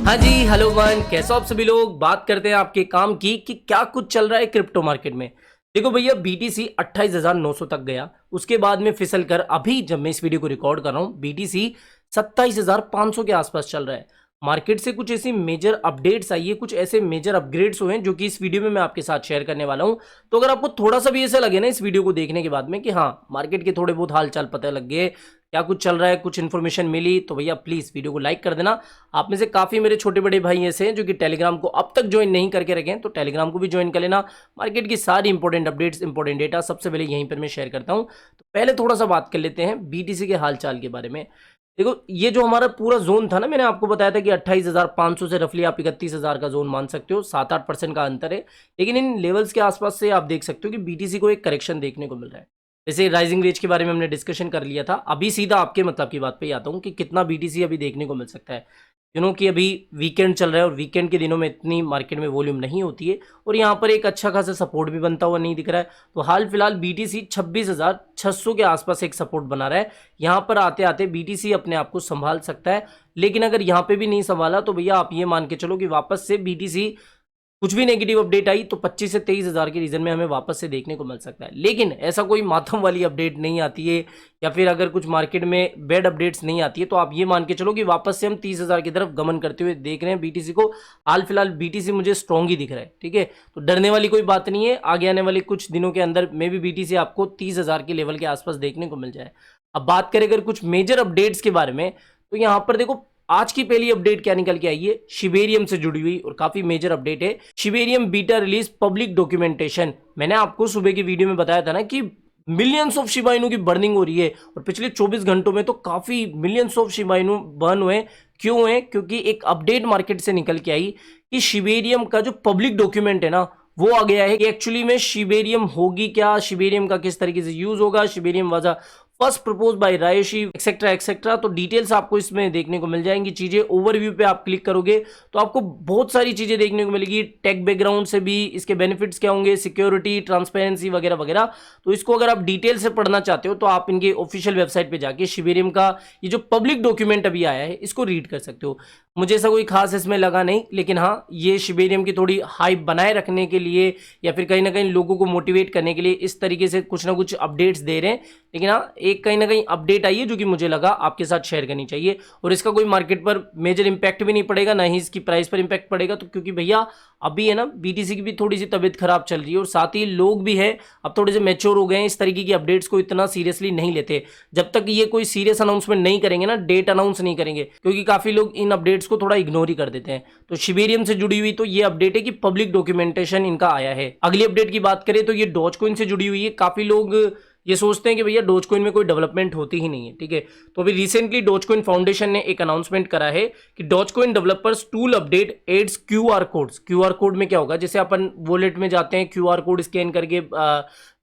हाँ जी, hello one, कैसे हो आप सभी लोग। बात करते हैं आपके काम की कि क्या कुछ चल रहा है क्रिप्टो मार्केट में। देखो भैया, बीटीसी 28,900 तक गया, उसके बाद में फिसल कर अभी जब मैं इस वीडियो को रिकॉर्ड कर रहा हूँ बीटीसी 27,500 के आसपास चल रहा है। मार्केट से कुछ ऐसी मेजर अपडेट्स आई है, कुछ ऐसे मेजर अपग्रेड्स हुए हैं जो कि इस वीडियो में मैं आपके साथ शेयर करने वाला हूं। तो अगर आपको थोड़ा सा भी ऐसा लगे ना इस वीडियो को देखने के बाद में कि हाँ, मार्केट के थोड़े बहुत हाल चाल पता लग गए, क्या कुछ चल रहा है, कुछ इन्फॉर्मेशन मिली, तो भैया प्लीज वीडियो को लाइक कर देना। आप में से काफी मेरे छोटे बड़े भाई ऐसे हैं जो कि टेलीग्राम को अब तक ज्वाइन नहीं करके रखे हैं, तो टेलीग्राम को भी ज्वाइन कर लेना। मार्केट की सारी इंपॉर्टेंट अपडेट्स, इंपॉर्टेंट डेटा सबसे पहले यहीं पर मैं शेयर करता हूं। तो पहले थोड़ा सा बात कर लेते हैं बीटीसी के हाल चाल के बारे में। देखो, ये जो हमारा पूरा जोन था ना, मैंने आपको बताया था कि 28,500 से रफली आप 31,000 का जोन मान सकते हो, 7-8% का अंतर है। लेकिन इन लेवल्स के आसपास से आप देख सकते हो कि बीटीसी को एक करेक्शन देखने को मिल रहा है। जैसे राइजिंग रेंज के बारे में हमने डिस्कशन कर लिया था, अभी सीधा आपके मतलब की बात पे ही आता हूँ कि कितना बीटीसी अभी देखने को मिल सकता है। कि अभी वीकेंड चल रहा है और वीकेंड के दिनों में इतनी मार्केट में वॉल्यूम नहीं होती है, और यहाँ पर एक अच्छा खासा सपोर्ट भी बनता हुआ नहीं दिख रहा है। तो हाल फिलहाल बीटीसी 26,600 के आसपास एक सपोर्ट बना रहा है। यहाँ पर आते आते बीटीसी अपने आप को संभाल सकता है, लेकिन अगर यहाँ पे भी नहीं संभाला तो भैया आप ये मान के चलो कि वापस से बीटीसी कुछ भी नेगेटिव अपडेट आई तो 25 से 23,000 के रीजन में हमें वापस से देखने को मिल सकता है। लेकिन ऐसा कोई मातम वाली अपडेट नहीं आती है, या फिर अगर कुछ मार्केट में बैड अपडेट्स नहीं आती है, तो आप ये मान के चलो कि वापस से हम 30,000 की तरफ गमन करते हुए देख रहे हैं बीटीसी को। हाल फिलहाल बीटीसी मुझे स्ट्रॉन्ग ही दिख रहा है, ठीक है। तो डरने वाली कोई बात नहीं है, आगे आने वाले कुछ दिनों के अंदर में भी बीटीसी आपको 30,000 के लेवल के आसपास देखने को मिल जाए। अब बात करें अगर कुछ मेजर अपडेट्स के बारे में, तो यहाँ पर देखो आज की पहली अपडेट क्या निकल के आई है, शिबेरियम से जुड़ी हुई और काफी मेजर अपडेट है। Shibarium beta release public documentation. मैंने आपको सुबह की वीडियो में बताया था ना कि मिलियंस ऑफ शिबा इनू की बर्निंग हो रही है, और पिछले 24 घंटों में तो काफी millions of Shiba Inu burn हुए। क्यों है? क्योंकि एक अपडेट मार्केट से निकल के आई कि शिबेरियम का जो पब्लिक डॉक्यूमेंट है ना, वो आ गया है कि एक्चुअली में शिबेरियम होगी क्या, शिबेरियम का किस तरीके से यूज होगा, शिबेरियम वाज फर्स्ट प्रपोज बाय रायोशी एक्सेट्रा एक्सेट्रा। तो डिटेल्स आपको इसमें देखने को मिल जाएंगी। चीजें ओवरव्यू पे आप क्लिक करोगे तो आपको बहुत सारी चीजें देखने को मिलेगी, टेक बैकग्राउंड से भी इसके बेनिफिट्स क्या होंगे, सिक्योरिटी, ट्रांसपेरेंसी वगैरह वगैरह। तो इसको अगर आप डिटेल से पढ़ना चाहते हो तो आप इनके ऑफिशियल वेबसाइट पे जाके शिबेरियम का ये जो पब्लिक डॉक्यूमेंट अभी आया है इसको रीड कर सकते हो। मुझे ऐसा कोई खास इसमें लगा नहीं, लेकिन हाँ, ये शिबेरियम की थोड़ी हाइप बनाए रखने के लिए या फिर कहीं ना कहीं लोगों को मोटिवेट करने के लिए इस तरीके से कुछ ना कुछ अपडेट्स दे रहे हैं। लेकिन हाँ, एक कहीं ना कहीं अपडेट आई है जो कि मुझे लगा आपके साथ शेयर करनी चाहिए, और इसका कोई मार्केट पर मेजर इंपैक्ट भी नहीं पड़ेगा, ना ही इसकी प्राइस पर इंपैक्ट पड़ेगा। तो क्योंकि भैया अभी है ना, बीटीसी की भी थोड़ी सी तबीयत खराब चल रही है, और साथ ही लोग भी है अब थोड़े से मैच्योर हो गए हैं, इस तरीके की अपडेट्स को इतना सीरियसली नहीं लेते। जब तक ये कोई सीरियस अनाउंसमेंट नहीं करेंगे ना, डेट अनाउंस नहीं करेंगे, क्योंकि काफी लोग इन अपडेट्स को थोड़ा इग्नोर ही कर देते हैं। तो शिबेरियम से जुड़ी हुई तो ये अपडेट है कि पब्लिक डॉक्यूमेंटेशन इनका आया है। अगली अपडेट की बात करें तो ये डॉजकॉइन से जुड़ी हुई है। काफी लोग ये सोचते हैं कि भैया डोजकॉइन में कोई डेवलपमेंट होती ही नहीं है, ठीक है। तो अभी रिसेंटली डोजकॉइन फाउंडेशन ने एक अनाउंसमेंट करा है कि Dogecoin developers tool update adds QR codes. QR code में क्या होगा, जैसे अपन वॉलेट में जाते हैं, क्यूआर कोड स्कैन करके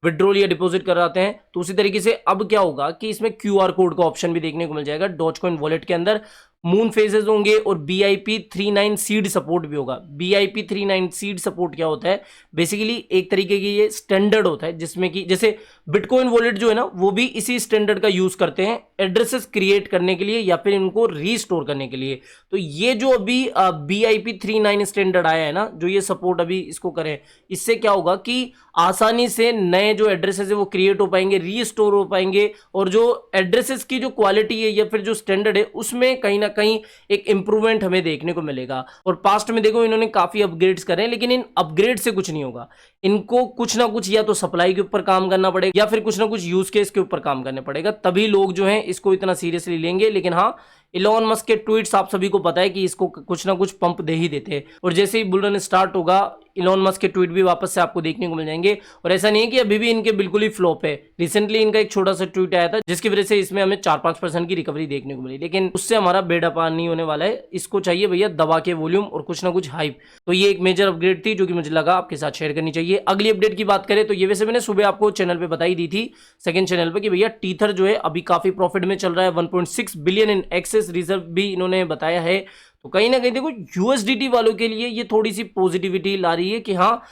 विड्रॉल या डिपॉजिट कराते हैं, तो उसी तरीके से अब क्या होगा कि इसमें क्यूआर कोड का ऑप्शन भी देखने को मिल जाएगा डोजकॉइन वॉलेट के अंदर। मून फेजेस होंगे और BIP39 सीड सपोर्ट भी होगा। BIP39 सीड सपोर्ट क्या होता है, बेसिकली एक तरीके की ये स्टैंडर्ड होता है, जिसमें कि जैसे बिटकॉइन वॉलेट जो है ना, वो भी इसी स्टैंडर्ड का यूज करते हैं एड्रेसेस क्रिएट करने के लिए या फिर इनको रीस्टोर करने के लिए। तो ये जो अभी BIP39 स्टैंडर्ड आया है ना, जो ये सपोर्ट अभी इसको करें, इससे क्या होगा कि आसानी से नए जो एड्रेसेस है वो क्रिएट हो पाएंगे, रीस्टोर हो पाएंगे, और जो एड्रेसेस की जो क्वालिटी है या फिर जो स्टैंडर्ड है उसमें कहीं ना कहीं एक इंप्रूवमेंट हमें देखने को मिलेगा। और पास्ट में देखो इन्होंने काफी अपग्रेड्स करे हैं, लेकिन इन अपग्रेड से कुछ नहीं होगा। इनको कुछ ना कुछ या तो सप्लाई के ऊपर काम करना पड़ेगा या फिर कुछ ना कुछ यूज केस के ऊपर काम करने पड़ेगा, तभी लोग जो हैं इसको इतना सीरियसली लेंगे। लेकिन हाँ, इलॉन मस्क के ट्वीट्स आप सभी को पता है कि इसको कुछ ना कुछ पंप दे ही देते हैं, और जैसे ही बुल रन स्टार्ट होगा इलॉन मस्क के ट्वीट भी वापस से आपको देखने को मिल जाएंगे। और ऐसा नहीं है कि अभी भी इनके बिल्कुल ही फ्लॉप है। रिसेंटली इनका एक छोटा सा ट्वीट आया था जिसकी वजह से इसमें हमें 4-5% की रिकवरी देखने को मिली, लेकिन उससे हमारा बेड़ा पार नहीं होने वाला है। इसको चाहिए भैया दबा के वॉल्यूम और कुछ ना कुछ हाइप। तो ये एक मेजर अपग्रेड थी जो कि मुझे लगा आपके साथ शेयर करनी चाहिए। अगली अपडेट की बात करें तो ये वैसे मैंने सुबह आपको चैनल पे बताई दी थी, सेकंड चैनल पे, कि भैया टीथर जो है अभी काफी प्रॉफिट में चल रहा है। 1.6 बिलियन इन एक्सेस रिजर्व भी इन्होंने बताया है। तो कहीं ना कहीं देखो यूएसडीटी वालों के लिए ये थोड़ी सी पॉजिटिविटी ला रही है कि हाँ,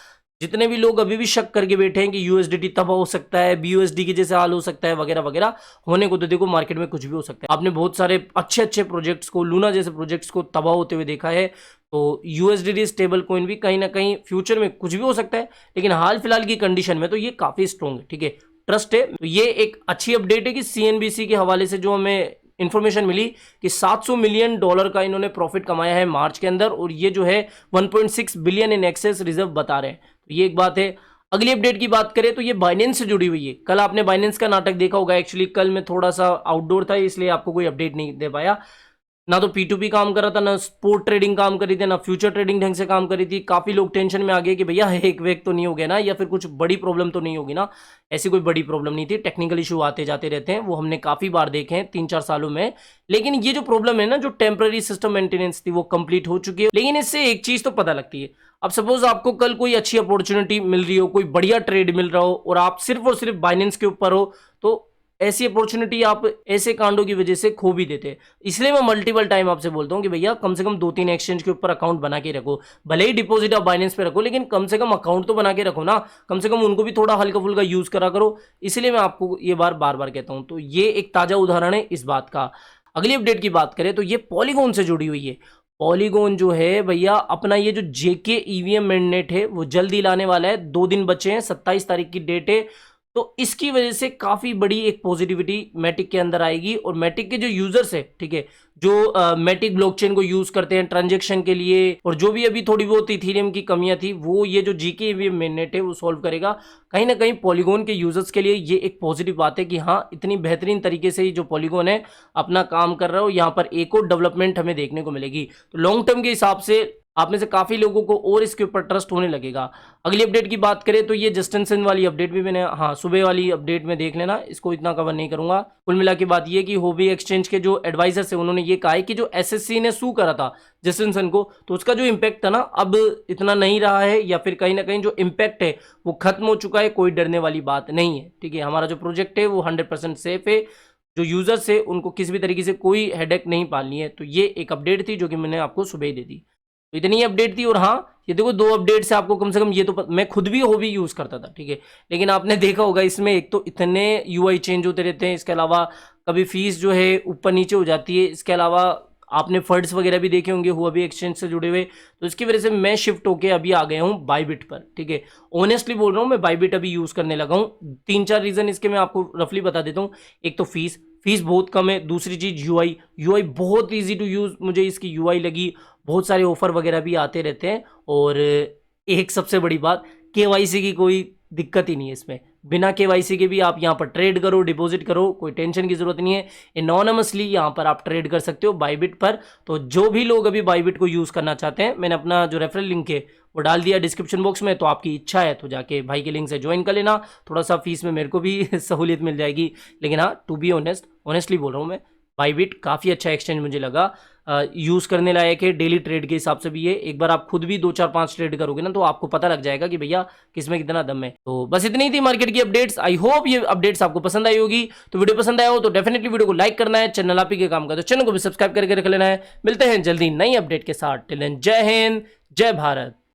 जितने भी लोग अभी भी शक करके बैठे हैं कि यूएसडीटी तबाह हो सकता है, बीयूएसडी के जैसे हाल हो सकता है वगैरह वगैरह, होने को तो देखो मार्केट में कुछ भी हो सकता है। आपने बहुत सारे अच्छे अच्छे प्रोजेक्ट्स को, लूना जैसे प्रोजेक्ट्स को तबाह होते हुए देखा है। तो यूएसडीटी स्टेबल कॉइन भी कहीं ना कहीं फ्यूचर में कुछ भी हो सकता है, लेकिन हाल फिलहाल की कंडीशन में तो ये काफी स्ट्रॉन्ग है, ठीक है, ट्रस्ट है। तो ये एक अच्छी अपडेट है कि सीएनबीसी के हवाले से जो हमें इंफॉर्मेशन मिली कि $700 मिलियन का इन्होंने प्रॉफिट कमाया है मार्च के अंदर, और ये जो है 1.6 बिलियन इन एक्सेस रिजर्व बता रहे हैं। तो ये एक बात है। अगली अपडेट की बात करें तो ये बाइनेंस से जुड़ी हुई है। कल आपने बाइनेंस का नाटक देखा होगा। एक्चुअली कल मैं थोड़ा सा आउटडोर था, इसलिए आपको कोई अपडेट नहीं दे पाया। ना तो P2P काम कर रहा था, ना स्पोर्ट ट्रेडिंग काम करी थी, ना फ्यूचर ट्रेडिंग ढंग से काम करी थी। काफी लोग टेंशन में आ गए कि भैया हैक वेक तो नहीं हो गया ना, या फिर कुछ बड़ी प्रॉब्लम तो नहीं होगी ना। ऐसी कोई बड़ी प्रॉब्लम नहीं थी। टेक्निकल इशू आते जाते रहते हैं, वो हमने काफी बार देखे हैं 3-4 सालों में। लेकिन ये जो प्रॉब्लम है ना, जो टेम्पररी सिस्टम मेंटेनेंस थी, वो कंप्लीट हो चुकी है। लेकिन इससे एक चीज तो पता लगती है। अब सपोज आपको कल कोई अच्छी अपॉर्चुनिटी मिल रही हो, कोई बढ़िया ट्रेड मिल रहा हो, और आप सिर्फ और सिर्फ बाइनेंस के ऊपर हो, तो ऐसी अपॉर्चुनिटी आप ऐसे कांडों की वजह से खो भी देते हैं। इसलिए मैं मल्टीपल टाइम आपसे बोलता हूं कि भैया कम से कम 2-3 एक्सचेंज के ऊपर अकाउंट बना के रखो। भले ही डिपॉजिट आप बाइनेंस पे रखो, लेकिन कम से कम अकाउंट तो बना के रखो ना। कम से कम उनको भी थोड़ा हल्का फुल्का यूज करा करो। इसलिए मैं आपको ये बार बार कहता हूं। तो ये एक ताजा उदाहरण है इस बात का। अगली अपडेट की बात करें तो ये पॉलीगॉन से जुड़ी हुई है। पॉलीगॉन जो है भैया, अपना ये जो जेके ईवीएम मेंडनेट है वो जल्दी लाने वाला है। 2 दिन बचे हैं, 27 तारीख की डेट है। तो इसकी वजह से काफी बड़ी एक पॉजिटिविटी मैटिक के अंदर आएगी। और मैटिक के जो यूजर्स है, ठीक है, जो मैटिक ब्लॉकचेन को यूज करते हैं ट्रांजेक्शन के लिए, और जो भी अभी थोड़ी बहुत इथेरियम की कमियां थी, वो ये जो जीके ईवीएम मेननेट है वो सॉल्व करेगा। कहीं ना कहीं पॉलीगॉन के यूजर्स के लिए ये एक पॉजिटिव बात है कि हाँ, इतनी बेहतरीन तरीके से जो पॉलीगॉन है अपना काम कर रहा हो। यहाँ पर एक और डेवलपमेंट हमें देखने को मिलेगी। तो लॉन्ग टर्म के हिसाब से आप में से काफी लोगों को और इसके ऊपर ट्रस्ट होने लगेगा। अगली अपडेट की बात करें तो ये जस्टिन सन वाली अपडेट भी मैंने, हाँ, सुबह वाली अपडेट में देख लेना, इसको इतना कवर नहीं करूंगा। कुल मिला के बात ये कि होबी एक्सचेंज के जो एडवाइजर्स है उन्होंने ये कहा है कि जो एसएससी ने सू करा था जस्टिन सन को, तो उसका जो इम्पैक्ट था ना, अब इतना नहीं रहा है, या फिर कहीं ना कहीं जो इम्पैक्ट है वो खत्म हो चुका है। कोई डरने वाली बात नहीं है, ठीक है। हमारा जो प्रोजेक्ट है वो 100% सेफ है। जो यूजर्स है उनको किसी भी तरीके से कोई हेडेक नहीं पालनी है। तो ये एक अपडेट थी जो कि मैंने आपको सुबह ही दे दी। तो इतनी अपडेट थी। और हाँ, ये देखो 2 अपडेट से आपको कम से कम ये तो मैं खुद भी हॉबी यूज करता था, ठीक है, लेकिन आपने देखा होगा इसमें एक तो इतने यूआई चेंज होते रहते हैं, इसके अलावा कभी फीस जो है ऊपर नीचे हो जाती है, इसके अलावा आपने फंड्स वगैरह भी देखे होंगे हुआ भी एक्सचेंज से जुड़े हुए। तो इसकी वजह से मैं शिफ्ट होके अभी आ गया हूँ बाईबिट पर, ठीक है। ऑनेस्टली बोल रहा हूँ, मैं बाईबिट अभी यूज करने लगा हूँ। 3-4 रीजन इसके मैं आपको रफली बता देता हूँ। एक तो फीस बहुत कम है। दूसरी चीज यूआई बहुत ईजी टू यूज मुझे इसकी यूआई लगी। बहुत सारे ऑफर वगैरह भी आते रहते हैं। और एक सबसे बड़ी बात, केवाईसी की कोई दिक्कत ही नहीं है इसमें। बिना केवाईसी के भी आप यहाँ पर ट्रेड करो, डिपॉजिट करो, कोई टेंशन की जरूरत नहीं है। एनोनिमसली यहाँ पर आप ट्रेड कर सकते हो बाईबिट पर। तो जो भी लोग अभी बाईबिट को यूज करना चाहते हैं, मैंने अपना जो रेफरल लिंक है वो डाल दिया डिस्क्रिप्शन बॉक्स में। तो आपकी इच्छा है तो जाके भाई के लिंक से ज्वाइन कर लेना। थोड़ा सा फीस में मेरे को भी सहूलियत मिल जाएगी। लेकिन हाँ, टू बी ऑनेस्टली बोल रहा हूँ मैं, बाईबिट काफ़ी अच्छा एक्सचेंज मुझे लगा। यूज़ करने लायक है, डेली ट्रेड के हिसाब से भी है। एक बार आप खुद भी 2-4-5 ट्रेड करोगे ना, तो आपको पता लग जाएगा कि भैया किसमें कितना दम है। तो बस इतनी ही थी मार्केट की अपडेट्स। आई होप ये अपडेट्स आपको पसंद आई होगी। तो वीडियो पसंद आया हो तो डेफिनेटली वीडियो को लाइक करना है। चैनल आप ही के काम का तो चैनल को भी सब्सक्राइब करके रख लेना है। मिलते हैं जल्दी नई अपडेट के साथ। टिल देन, जय हिंद, जय भारत।